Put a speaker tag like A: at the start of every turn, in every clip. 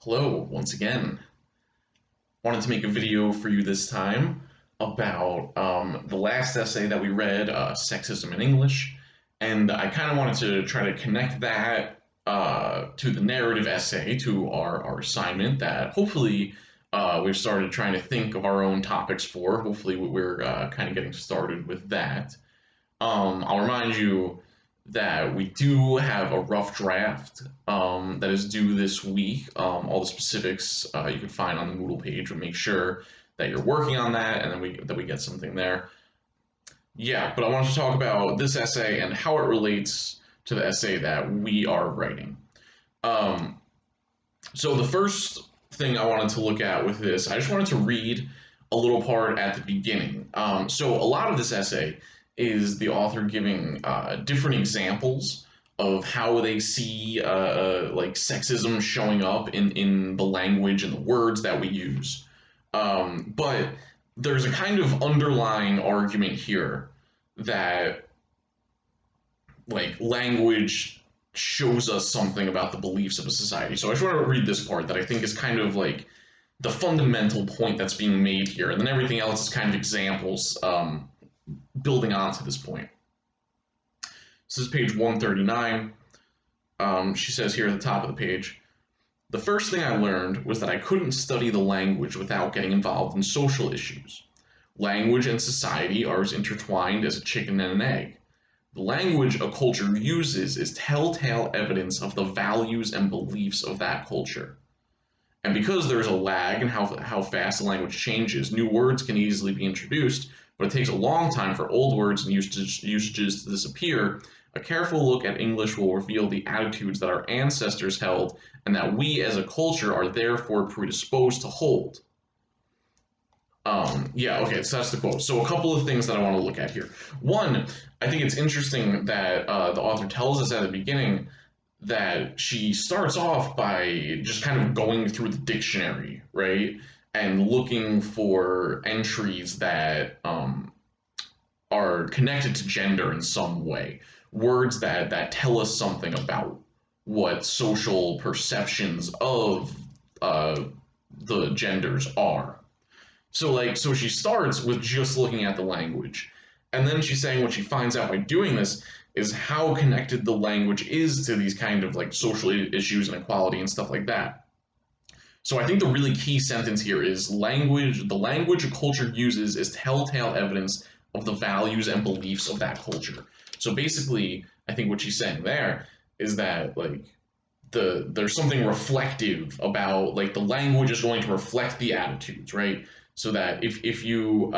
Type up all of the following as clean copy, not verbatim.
A: Hello, once again. Wanted to make a video for you this time about the last essay that we read, Sexism in English, and I kind of wanted to try to connect that to the narrative essay, to our assignment that hopefully we've started trying to think of our own topics for. Hopefully we're kind of getting started with that. I'll remind you that we do have a rough draft that is due this week. All the specifics you can find on the Moodle page, but make sure that you're working on that and then we get something there. Yeah, but I wanted to talk about this essay and how it relates to the essay that we are writing. Um, so the first thing I wanted to look at with this, I just wanted to read a little part at the beginning. So a lot of this essay is the author giving different examples of how they see like sexism showing up in the language and the words that we use. But there's a kind of underlying argument here that like language shows us something about the beliefs of a society. So I just want to read this part that I think is kind of like the fundamental point that's being made here, and then everything else is kind of examples building onto this point. This is page 139. She says here at the top of the page, "The first thing I learned was that I couldn't study the language without getting involved in social issues. Language and society are as intertwined as a chicken and an egg. The language a culture uses is telltale evidence of the values and beliefs of that culture. And because there's a lag in how fast the language changes, new words can easily be introduced, but it takes a long time for old words and usages to disappear. A careful look at English will reveal the attitudes that our ancestors held and that we as a culture are therefore predisposed to hold." Yeah, okay, so that's the quote. So a couple of things that I want to look at here. One, I think it's interesting that the author tells us at the beginning that she starts off by just kind of going through the dictionary, right? And looking for entries that are connected to gender in some way. Words that tell us something about what social perceptions of the genders are. So she starts with just looking at the language. And then she's saying what she finds out by doing this is how connected the language is to these kind of like social issues and equality and stuff like that. So I think the really key sentence here is the language a culture uses is telltale evidence of the values and beliefs of that culture. So basically, I think what she's saying there is that like there's something reflective about like the language is going to reflect the attitudes, right? So that if you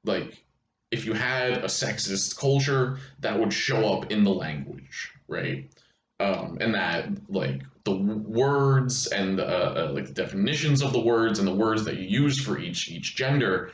A: like if you had a sexist culture, that would show up in the language, right? And that like the words and like the definitions of the words and the words that you use for each gender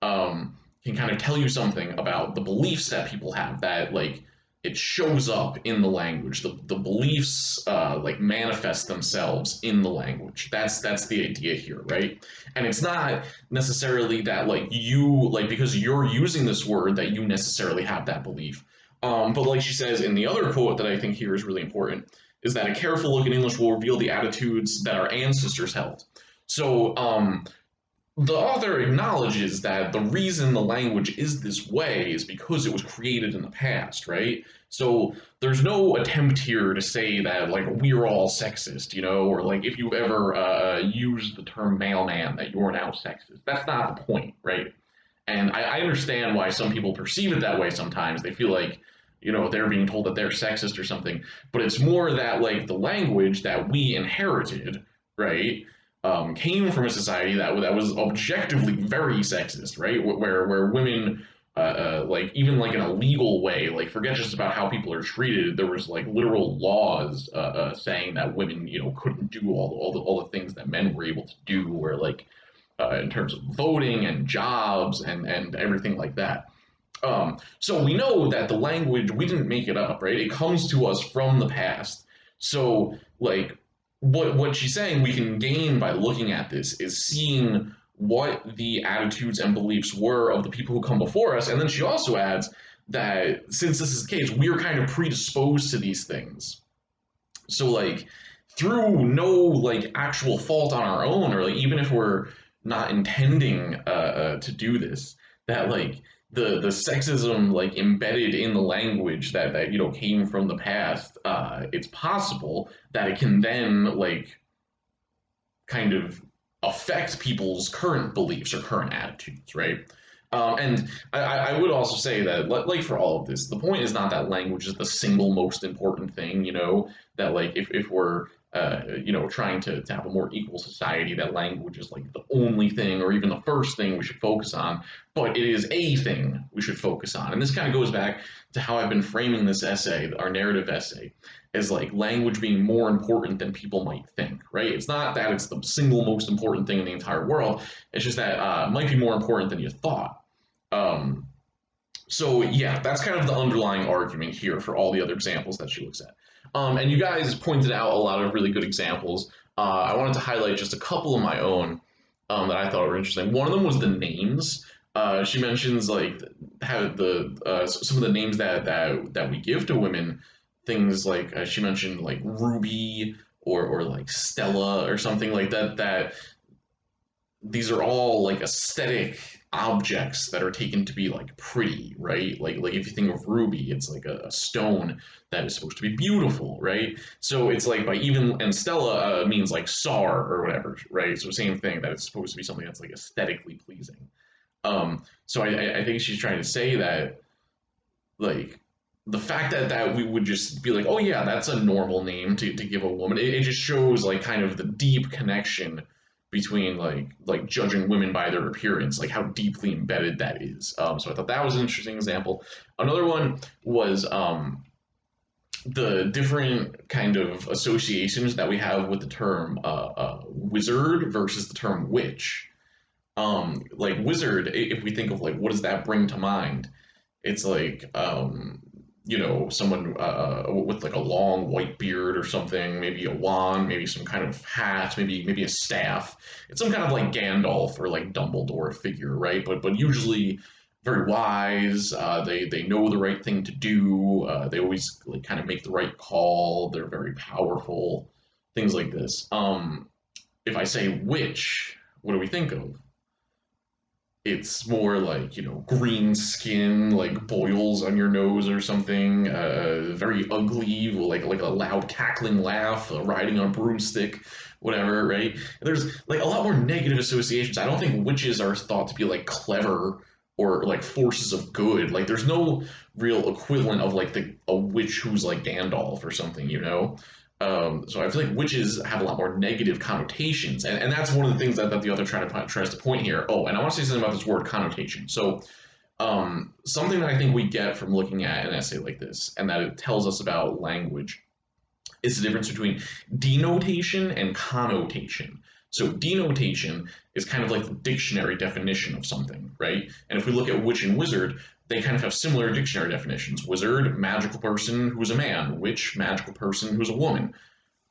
A: can kind of tell you something about the beliefs that people have. That like it shows up in the language. The beliefs like manifest themselves in the language. That's the idea here, right? And it's not necessarily that like you like because you're using this word that you necessarily have that belief. But like she says in the other quote that I think here is really important is that a careful look in English will reveal the attitudes that our ancestors held. So the author acknowledges that the reason the language is this way is because it was created in the past, right? So there's no attempt here to say that like we're all sexist, you know, or like if you ever used the term mailman that you're now sexist. That's not the point, right? And I understand why some people perceive it that way sometimes. They feel like, you know, they're being told that they're sexist or something. But it's more that like the language that we inherited, right? Came from a society that was objectively very sexist, right? Where women, like even like in a legal way, like forget just about how people are treated. There was like literal laws saying that women, you know, couldn't do all the things that men were able to do, where like in terms of voting and jobs and everything like that. So we know that the language, we didn't make it up, right? It comes to us from the past. So like what she's saying we can gain by looking at this is seeing what the attitudes and beliefs were of the people who come before us. And then she also adds that since this is the case, we're kind of predisposed to these things. So like through no like actual fault on our own, or like even if we're not intending to do this, that like the sexism like embedded in the language that you know came from the past, it's possible that it can then like kind of affect people's current beliefs or current attitudes, right? And I would also say that, like for all of this, the point is not that language is the single most important thing, you know, that like if we're, you know, trying to have a more equal society, that language is like the only thing or even the first thing we should focus on, but it is a thing we should focus on. And this kind of goes back to how I've been framing this essay, our narrative essay, as like language being more important than people might think, right? It's not that it's the single most important thing in the entire world. It's just that it might be more important than you thought. Um, so yeah, that's kind of the underlying argument here for all the other examples that she looks at. And you guys pointed out a lot of really good examples. I wanted to highlight just a couple of my own that I thought were interesting. One of them was the names. She mentions like how the some of the names that we give to women. Things like she mentioned like Ruby or like Stella or something like that. That these are all like aesthetic objects that are taken to be like pretty, right? Like if you think of ruby, it's like a stone that is supposed to be beautiful, right? So it's like by even and Stella means like star or whatever, right? So same thing that it's supposed to be something that's like aesthetically pleasing. So I think she's trying to say that like the fact that we would just be like, oh yeah, that's a normal name to give a woman, it just shows like kind of the deep connection between like judging women by their appearance, like how deeply embedded that is. So I thought that was an interesting example. Another one was the different kind of associations that we have with the term wizard versus the term witch. Like wizard, if we think of like what does that bring to mind, it's like you know, someone with like a long white beard or something, maybe a wand, maybe some kind of hat, maybe a staff. It's some kind of like Gandalf or like Dumbledore figure, right? But usually very wise. They know the right thing to do. They always like kind of make the right call. They're very powerful. Things like this. If I say witch, what do we think of? It's more like, you know, green skin, like boils on your nose or something, very ugly, like a loud cackling laugh, riding on a broomstick, whatever, right? There's like a lot more negative associations. I don't think witches are thought to be like clever or like forces of good. Like there's no real equivalent of like a witch who's like Gandalf or something, you know? So I feel like witches have a lot more negative connotations, and that's one of the things that the author tries to point here. Oh, and I want to say something about this word connotation. So something that I think we get from looking at an essay like this, and that it tells us about language, is the difference between denotation and connotation. So denotation is kind of like the dictionary definition of something, right? And if we look at witch and wizard, they kind of have similar dictionary definitions. Wizard, magical person who's a man. Witch, magical person who's a woman.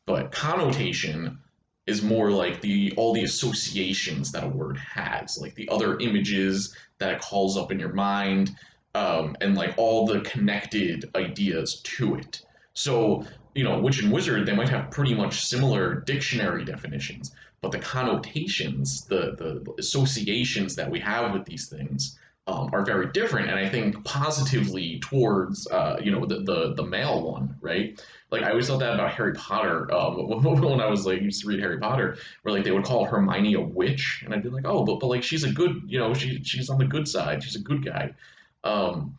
A: But connotation is more like the all the associations that a word has, like the other images that it calls up in your mind, and like all the connected ideas to it. So, you know, witch and wizard, they might have pretty much similar dictionary definitions, but the connotations, the associations that we have with these things are very different, and I think positively towards you know the male one, right? Like I always thought that about Harry Potter when I was like used to read Harry Potter, where like they would call Hermione a witch, and I'd be like, oh, but like she's a good, you know, she's on the good side, she's a good guy. Um,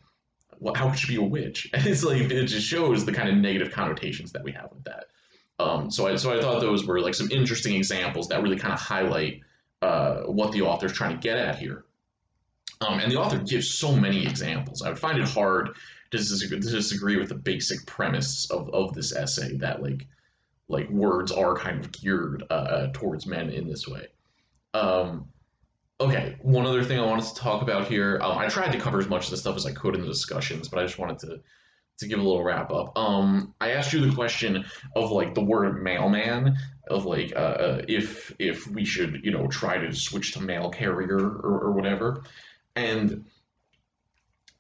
A: well, how could she be a witch? And it's like it just shows the kind of negative connotations that we have with that. So I thought those were like some interesting examples that really kind of highlight what the author's trying to get at here. And the author gives so many examples. I would find it hard to disagree with the basic premise of this essay that like words are kind of geared towards men in this way. Um, okay, one other thing I wanted to talk about here. I tried to cover as much of this stuff as I could in the discussions, but I just wanted to give a little wrap up. I asked you the question of like the word mailman, of like if we should you know try to switch to mail carrier or whatever. And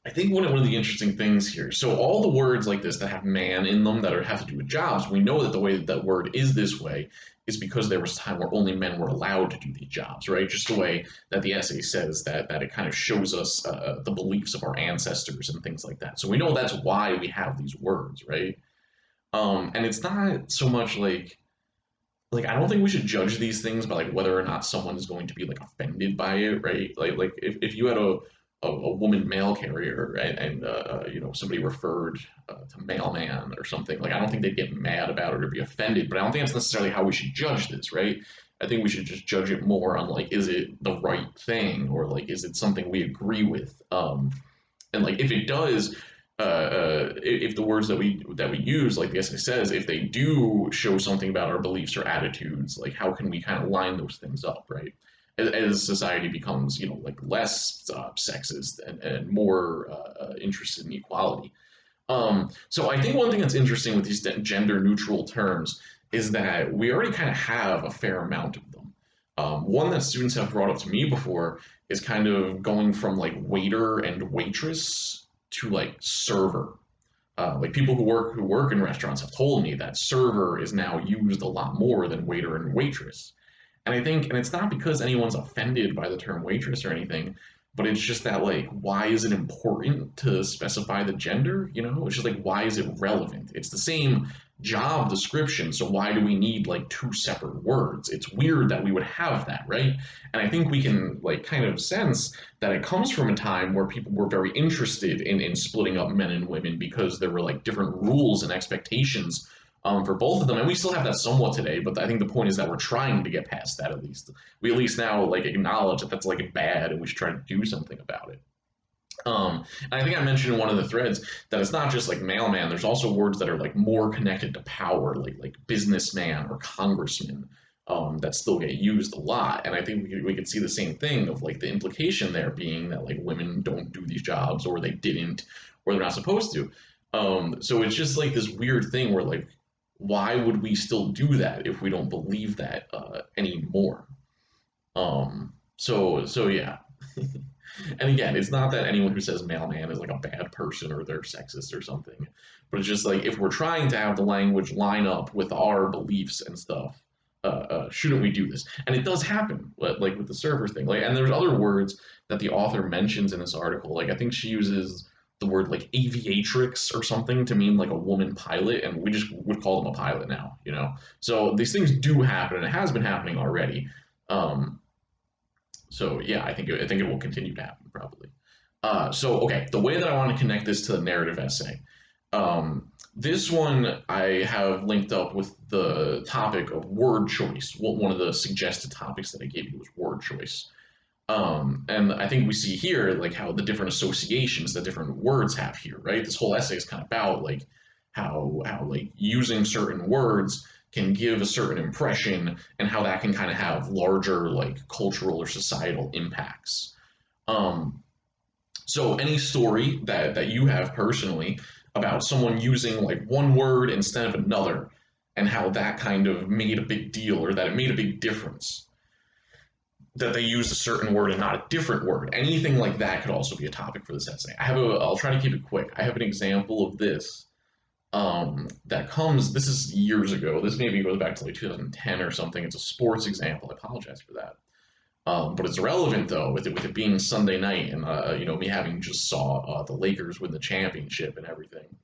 A: I think one of the interesting things here, so all the words like this that have man in them that have to do with jobs, we know that the way that that word is this way is because there was a time where only men were allowed to do these jobs, right? Just the way that the essay says that it kind of shows us the beliefs of our ancestors and things like that. So we know that's why we have these words, right? And it's not so much like I don't think we should judge these things by like whether or not someone is going to be like offended by it, right? Like if you had a woman mail carrier and you know somebody referred to mailman or something, like I don't think they'd get mad about it or be offended, but I don't think that's necessarily how we should judge this, right? I think we should just judge it more on like is it the right thing or like is it something we agree with? And like if it does, if the words that we use, like the essay says, if they do show something about our beliefs or attitudes, like how can we kind of line those things up, right? As society becomes, you know, like less sexist and more interested in equality. So I think one thing that's interesting with these gender neutral terms is that we already kind of have a fair amount of them. One that students have brought up to me before is kind of going from like waiter and waitress to like server. Like people who work in restaurants have told me that server is now used a lot more than waiter and waitress. And I think, and it's not because anyone's offended by the term waitress or anything, but it's just that like, why is it important to specify the gender? You know, it's just like, why is it relevant? It's the same job description, so why do we need like two separate words? It's weird that we would have that, right? And I think we can like kind of sense that it comes from a time where people were very interested in splitting up men and women because there were like different rules and expectations for both of them, and we still have that somewhat today. But I think the point is that we're trying to get past that. At least we at least now like acknowledge that that's like bad, and we should try to do something about it. And I think I mentioned in one of the threads that it's not just like mailman. There's also words that are like more connected to power, like businessman or congressman, that still get used a lot. And I think we could see the same thing of like the implication there being that like women don't do these jobs or they didn't or they're not supposed to. So it's just like this weird thing where like why would we still do that if we don't believe that anymore? So yeah. And again, it's not that anyone who says mailman is like a bad person or they're sexist or something, but it's just like if we're trying to have the language line up with our beliefs and stuff, shouldn't we do this? And it does happen, like with the server thing. Like, and there's other words that the author mentions in this article. Like, I think she uses the word like aviatrix or something to mean like a woman pilot, and we just would call them a pilot now, you know. So these things do happen, and it has been happening already. Um, so yeah, I think it will continue to happen probably. So okay, the way that I want to connect this to the narrative essay. This one I have linked up with the topic of word choice. One of the suggested topics that I gave you was word choice. And I think we see here like how the different associations that different words have here, right? This whole essay is kind of about like how like using certain words can give a certain impression and how that can kind of have larger like cultural or societal impacts. Um, so any story that you have personally about someone using like one word instead of another and how that kind of made a big deal or that it made a big difference that they used a certain word and not a different word. Anything like that could also be a topic for this essay. I'll try to keep it quick. I have an example of this that comes, this is years ago. This maybe goes back to like 2010 or something. It's a sports example. I apologize for that. But it's relevant though, with it being Sunday night and you know me having just saw the Lakers win the championship and everything.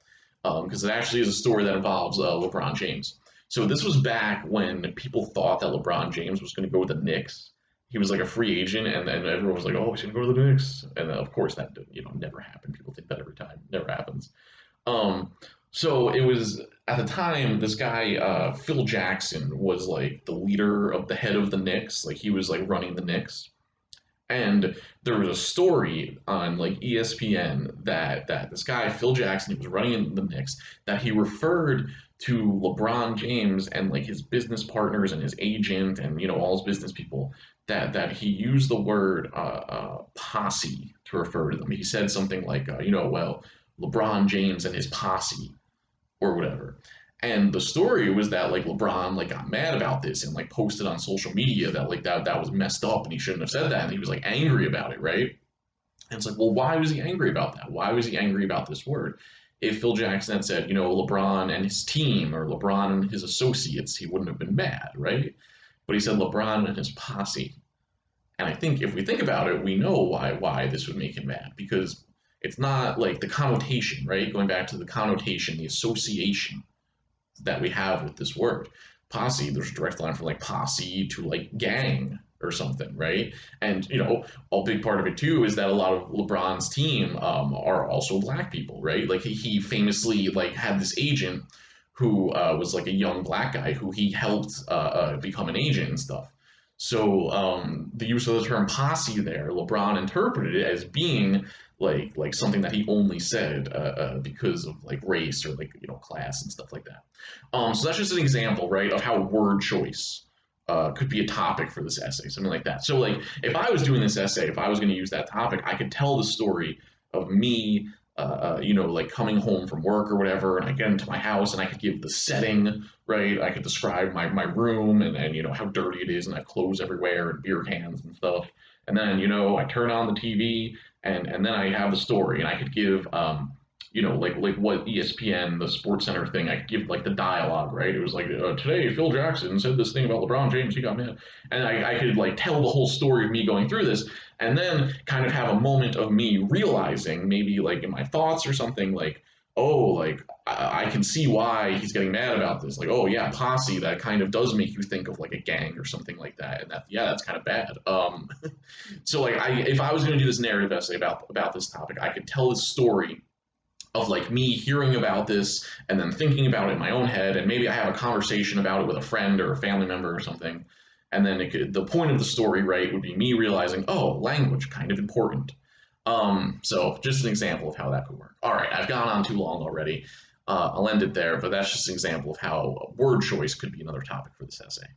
A: Because it actually is a story that involves LeBron James. So this was back when people thought that LeBron James was going to go with the Knicks. He was like a free agent, and then everyone was like, "Oh, he's going to go to the Knicks," and of course that never happened. People think that every time, never happens. Um, so it was at the time this guy Phil Jackson was like the leader of the head of the Knicks, like he was like running the Knicks, and there was a story on like ESPN that this guy Phil Jackson, he was running in the Knicks, that he referred to LeBron James and like his business partners and his agent and all his business people that he used the word posse to refer to them. He said something like well, LeBron James and his posse or whatever. And the story was that like LeBron like got mad about this and like posted on social media that like that was messed up and he shouldn't have said that and he was like angry about it, right? And it's like, well, why was he angry about that? Why was he angry about this word? If Phil Jackson had said, LeBron and his team or LeBron and his associates, he wouldn't have been mad, right? But he said LeBron and his posse. And I think if we think about it, we know why this would make him mad, because it's not like the connotation, right? Going back to the connotation, the association that we have with this word. Posse, there's a direct line from like posse to like gang or something, right? And a big part of it too is that a lot of LeBron's team are also black people, right? Like he famously like had this agent who was like a young black guy who he helped become an agent and stuff. So the use of the term posse there, LeBron interpreted it as being like something that he only said because of like race or like class and stuff like that. So that's just an example, right, of how word choice could be a topic for this essay, something like that. So like if I was doing this essay, if I was going to use that topic, I could tell the story of me like coming home from work or whatever, and I get into my house and I could give the setting, right? I could describe my room and how dirty it is and I have clothes everywhere and beer cans and stuff. And then, I turn on the TV and then I have the story and I could give like what ESPN, the Sports Center thing, I could give like the dialogue, right? It was like today Phil Jackson said this thing about LeBron James, he got mad, and I could like tell the whole story of me going through this, and then kind of have a moment of me realizing, maybe like in my thoughts or something, like, oh, like I can see why he's getting mad about this. Like, oh yeah, posse, that kind of does make you think of like a gang or something like that, and that yeah, that's kind of bad. So like if I was going to do this narrative essay about this topic, I could tell this story of like me hearing about this and then thinking about it in my own head, and maybe I have a conversation about it with a friend or a family member or something, and then the point of the story, right, would be me realizing, oh, language kind of important. So just an example of how that could work. All right, I've gone on too long already. I'll end it there, but that's just an example of how word choice could be another topic for this essay.